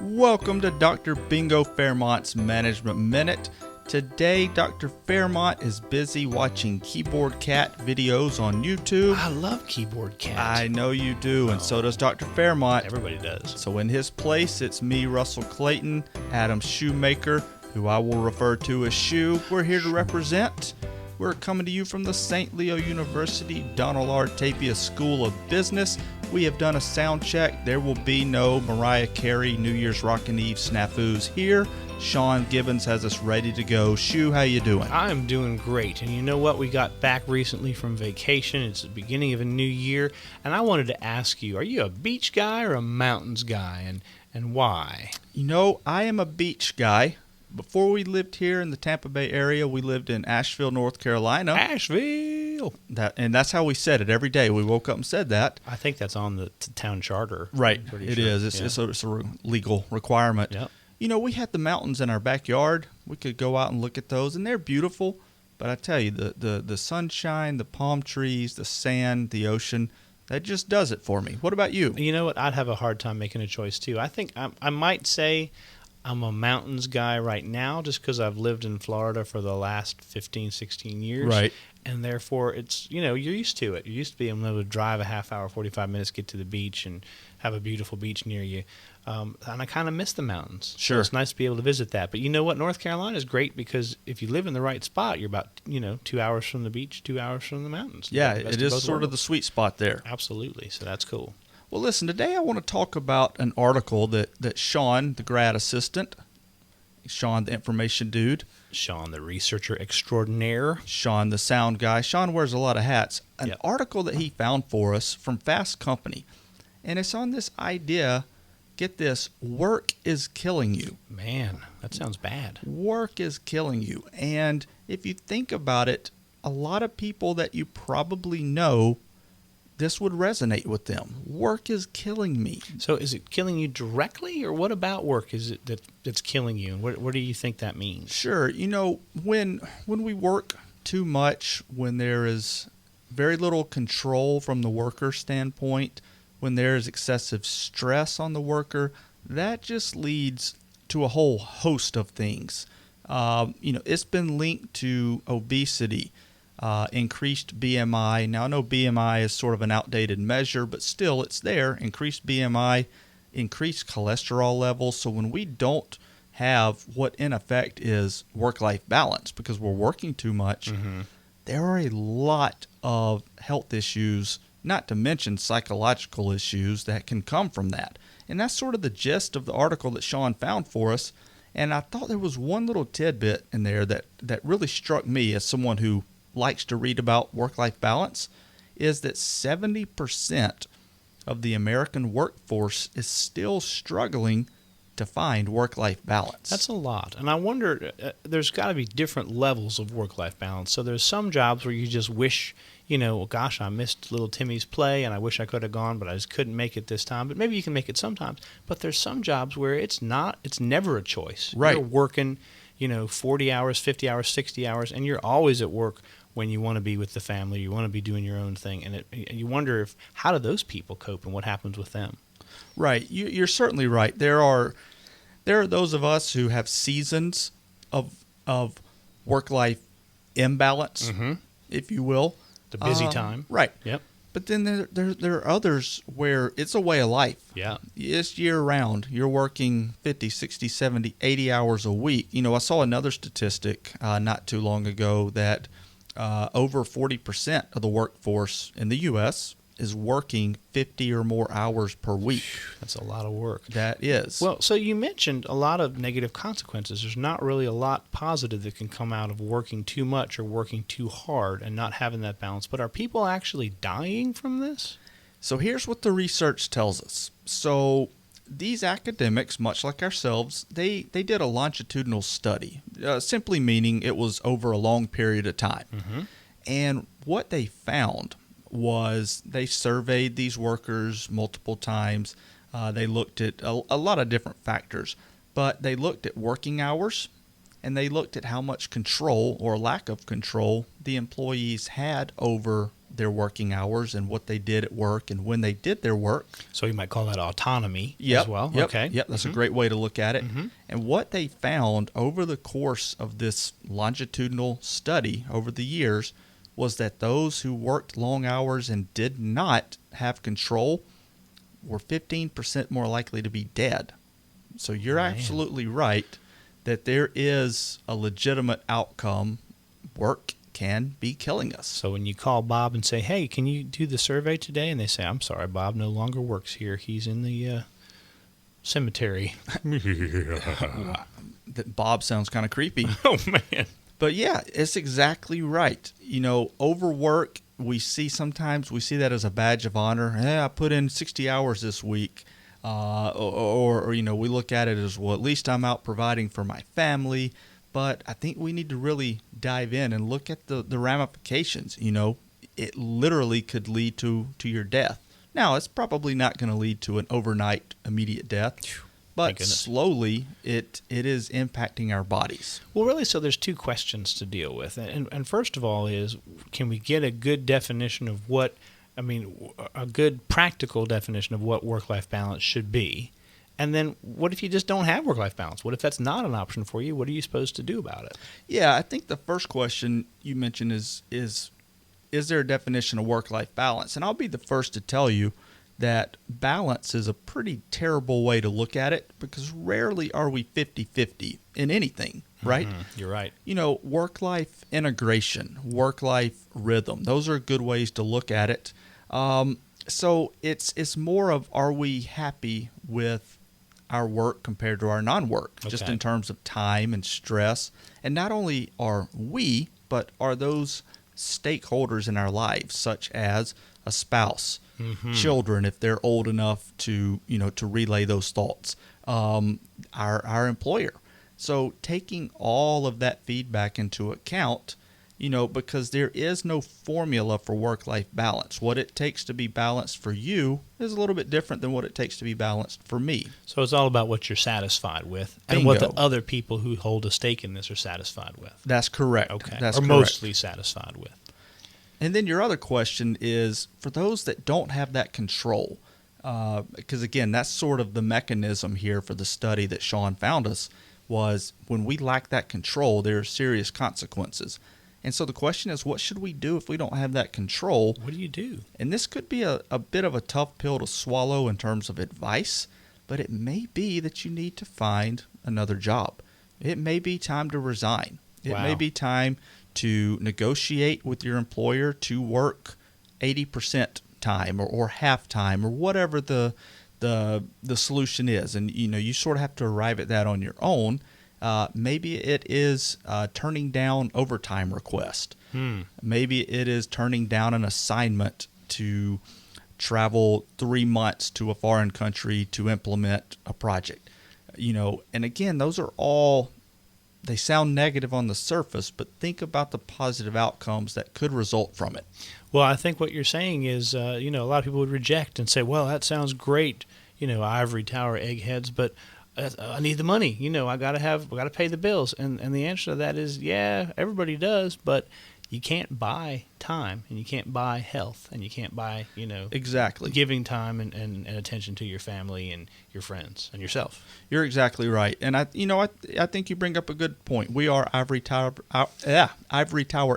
Welcome to Dr. Bingo Fairmont's Management Minute. Today, Dr. Fairmont is busy watching Keyboard Cat videos on YouTube. I love Keyboard Cat. I know you do, and so does Dr. Fairmont. Everybody does. So in his place, it's me, Russell Clayton, Adam Shoemaker, who I will refer to as Shoe. We're here to represent. We're coming to you from the St. Leo University Donald R. Tapia School of Business. We have done a sound check. There will be no Mariah Carey New Year's Rockin' Eve snafus here. Sean Gibbons has us ready to go. Shoe, how you doing? I'm doing great. And you know what? We got back recently from vacation. It's the beginning of a new year. And I wanted to ask you, are you a beach guy or a mountains guy? And why? You know, I am a beach guy. Before we lived here in the Tampa Bay area, we lived in Asheville, North Carolina. Asheville! And that's how we said it every day. We woke up and said that. I think that's on the town charter. Right. It Is. It's a legal requirement. Yep. You know, we had the mountains in our backyard. We could go out and look at those, and they're beautiful. But I tell you, the sunshine, the palm trees, the sand, the ocean, that just does it for me. What about you? You know what? I'd have a hard time making a choice, too. I think I might say I'm a mountains guy right now just because I've lived in Florida for the last 15, 16 years. Right. And therefore, it's, you're used to it. You're used to being able to drive a half hour, 45 minutes, get to the beach and have a beautiful beach near you. And I kind of miss the mountains. Sure. So it's nice to be able to visit that. But you know what? North Carolina is great because if you live in the right spot, you're about, 2 hours from the beach, 2 hours from the mountains. Yeah, The best it of is both sort of the worlds. sweet spot there. Absolutely. So that's cool. Well, listen, today I want to talk about an article that Sean, the grad assistant, Sean, the information dude, Sean, the researcher extraordinaire. Sean, the sound guy. Sean wears a lot of hats. An Yep. article that he found for us from Fast Company. And it's on this idea, get this, work is killing you. Man, that sounds bad. Work is killing you. And if you think about it, a lot of people that you probably know, this would resonate with them. Work is killing me. So is it killing you directly, or what about work is it that's killing you? And what do you think that means? Sure. When we work too much, when there is very little control from the worker standpoint, when there is excessive stress on the worker, that just leads to a whole host of things. It's been linked to obesity, increased BMI. Now, I know BMI is sort of an outdated measure, but still it's there. Increased BMI, increased cholesterol levels. So when we don't have what in effect is work-life balance because we're working too much, there are a lot of health issues, not to mention psychological issues that can come from that. And that's sort of the gist of the article that Sean found for us. And I thought there was one little tidbit in there that really struck me as someone who likes to read about work-life balance, is that 70% of the American workforce is still struggling to find work-life balance. That's a lot. And I wonder, there's got to be different levels of work-life balance. So there's some jobs where you just wish, gosh, I missed little Timmy's play and I wish I could have gone, but I just couldn't make it this time. But maybe you can make it sometimes. But there's some jobs where it's never a choice. Right. You're working, 40 hours, 50 hours, 60 hours, and you're always at work when you want to be with the family, you want to be doing your own thing. And you wonder how do those people cope and what happens with them? Right. You're certainly right. There are those of us who have seasons of work-life imbalance, if you will. The busy time. Right. Yep. But then there are others where it's a way of life. Yeah. It's year-round. You're working 50, 60, 70, 80 hours a week. I saw another statistic not too long ago that over 40% of the workforce in the U.S. is working 50 or more hours per week. That's a lot of work. That is. Well, so you mentioned a lot of negative consequences. There's not really a lot positive that can come out of working too much or working too hard and not having that balance. But are people actually dying from this? So here's what the research tells us. So these academics, much like ourselves, they did a longitudinal study, simply meaning it was over a long period of time. And what they found was they surveyed these workers multiple times. They looked at a lot of different factors, but they looked at working hours, and they looked at how much control or lack of control the employees had over their working hours and what they did at work and when they did their work. So you might call that autonomy as well. Yep, Okay. yep, that's a great way to look at it. Mm-hmm. And what they found over the course of this longitudinal study over the years was that those who worked long hours and did not have control were 15% more likely to be dead. So you're absolutely right that there is a legitimate outcome. Work can be killing us. So when you call Bob and say, hey, can you do the survey today? And they say, I'm sorry, Bob no longer works here. He's in the cemetery. That Bob sounds kind of creepy. Oh, man. But yeah, it's exactly right. You know, overwork, we see that as a badge of honor. Hey, I put in 60 hours this week. Or, you know, we look at it as, well, at least I'm out providing for my family. But I think we need to really dive in and look at the ramifications. You know, it literally could lead to your death. Now, it's probably not going to lead to an overnight immediate death, but slowly it is impacting our bodies. Well, really, so there's two questions to deal with. And first of all is, can we get a good definition of a good practical definition of what work-life balance should be? And then what if you just don't have work-life balance? What if that's not an option for you? What are you supposed to do about it? Yeah, I think the first question you mentioned is there a definition of work-life balance? And I'll be the first to tell you that balance is a pretty terrible way to look at it, because rarely are we 50-50 in anything, right? Mm-hmm. You're right. You know, work-life integration, work-life rhythm, those are good ways to look at it. So it's more of, are we happy with our work compared to our non-work, just in terms of time and stress? And not only are we, but are those stakeholders in our lives, such as a spouse, children, if they're old enough to, you know, to relay those thoughts, our employer. So taking all of that feedback into account, you know, because there is no formula for work-life balance. What it takes to be balanced for you is a little bit different than what it takes to be balanced for me. So it's all about what you're satisfied with and Bingo. what the other people who hold a stake in this are satisfied with. That's correct. Okay. That's or correct. mostly satisfied with. And then your other question is, for those that don't have that control, because again, that's sort of the mechanism here for the study that Sean found us, was when we lack that control, there are serious consequences. And so the question is, what should we do if we don't have that control? What do you do? And this could be a bit of a tough pill to swallow in terms of advice, but it may be that you need to find another job. It may be time to resign. It may be time to negotiate with your employer to work 80% time or half time or whatever the solution is. And, you know, you sort of have to arrive at that on your own. Maybe it is turning down overtime request. Maybe it is turning down an assignment to travel 3 months to a foreign country to implement a project. You know, and again, those are all, they sound negative on the surface, but think about the positive outcomes that could result from it. Well, I think what you're saying is, you know, a lot of people would reject and say, well, that sounds great, you know, ivory tower eggheads, but I need the money. You know, I gotta pay the bills. And the answer to that is, yeah, everybody does, but you can't buy time, and you can't buy health, and you can't buy, you know, exactly giving time and attention to your family and your friends and yourself. You're exactly right. And I think you bring up a good point. We are ivory tower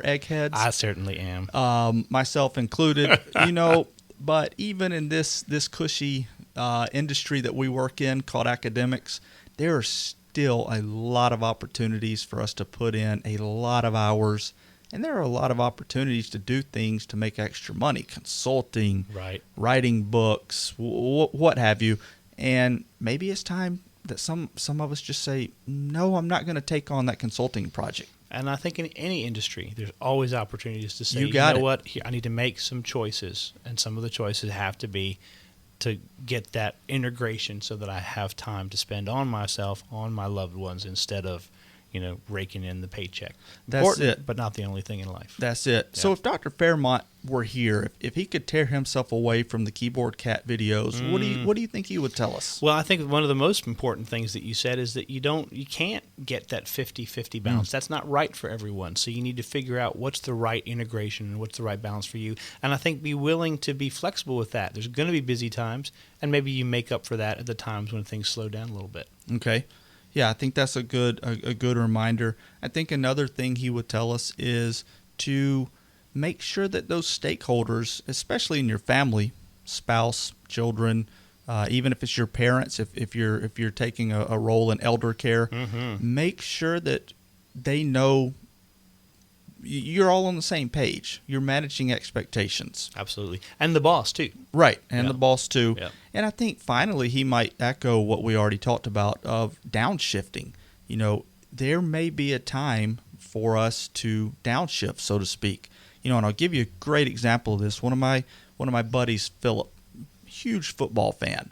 eggheads. I certainly am. Myself included, you know, but even in this cushy industry that we work in called academics, there are still a lot of opportunities for us to put in a lot of hours, and there are a lot of opportunities to do things to make extra money, consulting, right, writing books, what have you. And maybe it's time that some of us just say, no, I'm not going to take on that consulting project. And I think in any industry, there's always opportunities to say, what, here, I need to make some choices, and some of the choices have to be to get that integration so that I have time to spend on myself, on my loved ones, instead of, raking in the paycheck. That's Important, it. but not the only thing in life. That's it. Yeah. So if Dr. Fairmont were here, if he could tear himself away from the keyboard cat videos, what do you think he would tell us? Well, I think one of the most important things that you said is that you can't get that 50-50 balance. That's not right for everyone. So you need to figure out what's the right integration and what's the right balance for you. And I think be willing to be flexible with that. There's going to be busy times, and maybe you make up for that at the times when things slow down a little bit. Okay. Yeah, I think that's a good reminder. I think another thing he would tell us is to make sure that those stakeholders, especially in your family, spouse, children, even if it's your parents, if you're taking a role in elder care, make sure that they know you're all on the same page. You're managing expectations. Absolutely. And the boss, too. Right, and the boss, too. Yep. And I think, finally, he might echo what we already talked about of downshifting. There may be a time for us to downshift, so to speak. And I'll give you a great example of this. One of my buddies, Philip, huge football fan,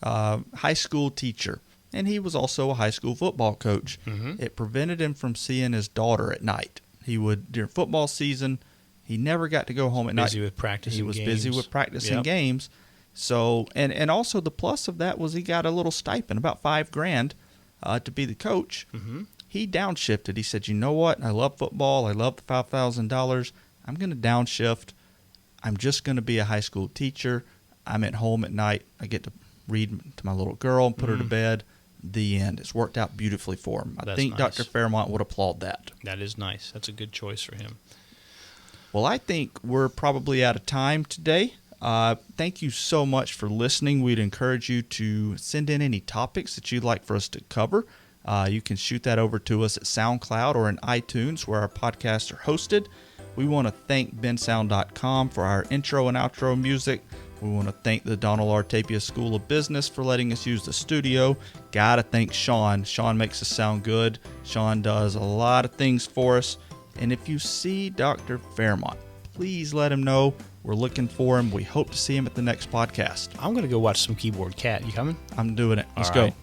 high school teacher, and he was also a high school football coach. It prevented him from seeing his daughter at night. He would, during football season, he never got to go home at night. Busy with practicing He was games. busy with practicing games. So, and also the plus of that was he got a little stipend, about $5,000, to be the coach. He downshifted. He said, "You know what? I love football. I love the $5,000. I'm going to downshift. I'm just going to be a high school teacher. I'm at home at night. I get to read to my little girl and put her to bed." The end. It's worked out beautifully for him. I think nice. Dr. Fairmont would applaud that. That is nice. That's a good choice for him. Well, I think we're probably out of time today. Thank you so much for listening. We'd encourage you to send in any topics that you'd like for us to cover. You can shoot that over to us at SoundCloud or in iTunes, where our podcasts are hosted. We want to thank bensound.com for our intro and outro music. We want to thank the Donald R. Tapia School of Business for letting us use the studio. Gotta thank Sean. Sean makes us sound good. Sean does a lot of things for us. And if you see Dr. Fairmont, please let him know. We're looking for him. We hope to see him at the next podcast. I'm going to go watch some Keyboard Cat. You coming? I'm doing it. Let's All go. right.